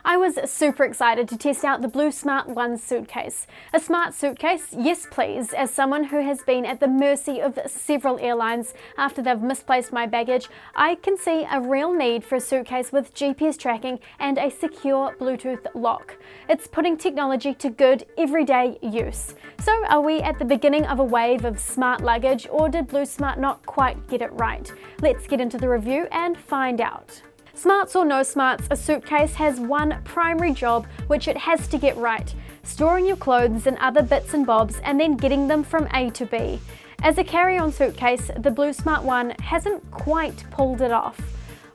I was super excited to test out the Bluesmart One suitcase. A smart suitcase, yes please. As someone who has been at the mercy of several airlines after they've misplaced my baggage, I can see a real need for a suitcase with GPS tracking and a secure Bluetooth lock. It's putting technology to good everyday use. So are we at the beginning of a wave of smart luggage, or did Bluesmart not quite get it right? Let's get into the review and find out. Smarts or no smarts, a suitcase has one primary job which it has to get right: storing your clothes and other bits and bobs and then getting them from A to B. As a carry-on suitcase, the Bluesmart One hasn't quite pulled it off.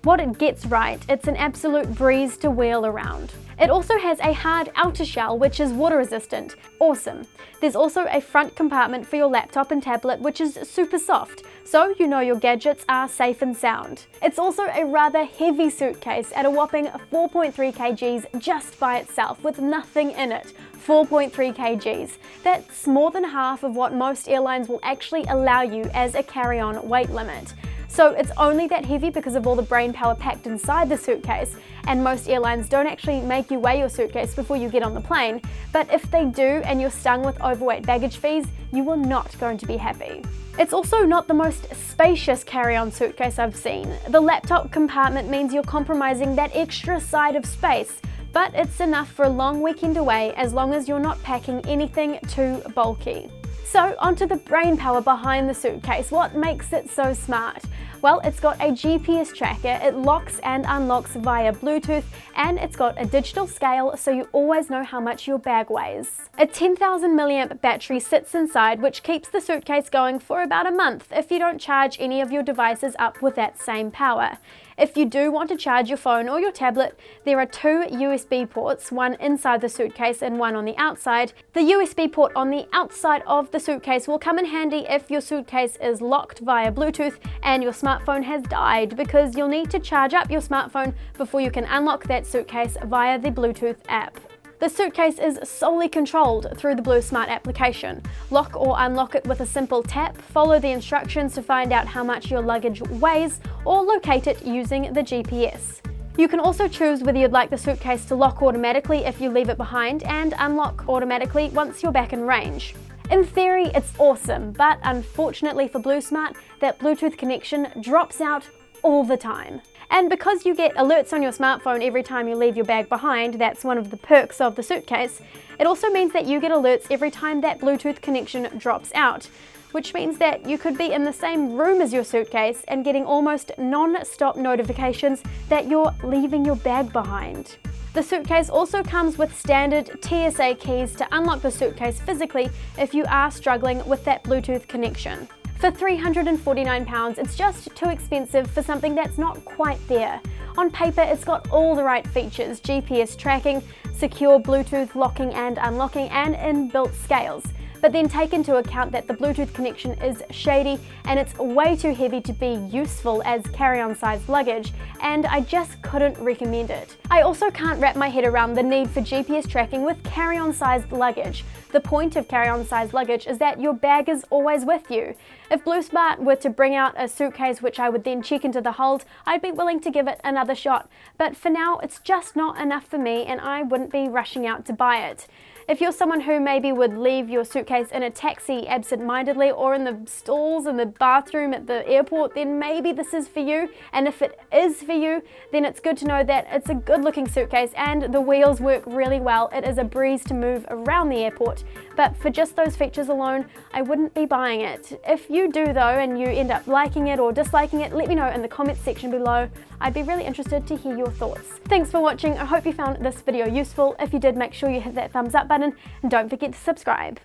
What it gets right, it's an absolute breeze to wheel around. It also has a hard outer shell which is water resistant. Awesome. There's also a front compartment for your laptop and tablet which is super soft, so you know your gadgets are safe and sound. It's also a rather heavy suitcase at a whopping 4.3 kgs just by itself with nothing in it. 4.3 kgs. That's more than half of what most airlines will actually allow you as a carry-on weight limit. So it's only that heavy because of all the brain power packed inside the suitcase, and most airlines don't actually make you weigh your suitcase before you get on the plane, but if they do and you're stung with overweight baggage fees, you are not going to be happy. It's also not the most spacious carry-on suitcase I've seen. The laptop compartment means you're compromising that extra side of space, but it's enough for a long weekend away as long as you're not packing anything too bulky. So onto the brain power behind the suitcase. What makes it so smart? Well, it's got a GPS tracker, it locks and unlocks via Bluetooth, and it's got a digital scale so you always know how much your bag weighs. A 10,000 milliamp battery sits inside, which keeps the suitcase going for about a month if you don't charge any of your devices up with that same power. If you do want to charge your phone or your tablet, there are two USB ports, one inside the suitcase and one on the outside. The USB port on the outside of the suitcase will come in handy if your suitcase is locked via Bluetooth and your smartphone has died, because you'll need to charge up your smartphone before you can unlock that suitcase via the Bluetooth app. The suitcase is solely controlled through the Bluesmart application. Lock or unlock it with a simple tap, follow the instructions to find out how much your luggage weighs, or locate it using the GPS. You can also choose whether you'd like the suitcase to lock automatically if you leave it behind and unlock automatically once you're back in range. In theory, it's awesome, but unfortunately for Bluesmart, that Bluetooth connection drops out all the time. And because you get alerts on your smartphone every time you leave your bag behind, that's one of the perks of the suitcase, it also means that you get alerts every time that Bluetooth connection drops out, which means that you could be in the same room as your suitcase and getting almost non-stop notifications that you're leaving your bag behind. The suitcase also comes with standard TSA keys to unlock the suitcase physically if you are struggling with that Bluetooth connection. For £349, it's just too expensive for something that's not quite there. On paper, it's got all the right features: GPS tracking, secure Bluetooth locking and unlocking, and inbuilt scales. But then take into account that the Bluetooth connection is shady and it's way too heavy to be useful as carry-on sized luggage, and I just couldn't recommend it. I also can't wrap my head around the need for GPS tracking with carry-on sized luggage. The point of carry-on sized luggage is that your bag is always with you. If Bluesmart were to bring out a suitcase which I would then check into the hold, I'd be willing to give it another shot. But for now, it's just not enough for me and I wouldn't be rushing out to buy it. If you're someone who maybe would leave your suitcase in a taxi absent-mindedly or in the stalls in the bathroom at the airport, then maybe this is for you. And if it is for you, then it's good to know that it's a good-looking suitcase and the wheels work really well. It is a breeze to move around the airport. But for just those features alone, I wouldn't be buying it. If you do though, and you end up liking it or disliking it, let me know in the comments section below. I'd be really interested to hear your thoughts. Thanks for watching. I hope you found this video useful. If you did, make sure you hit that thumbs up button and don't forget to subscribe.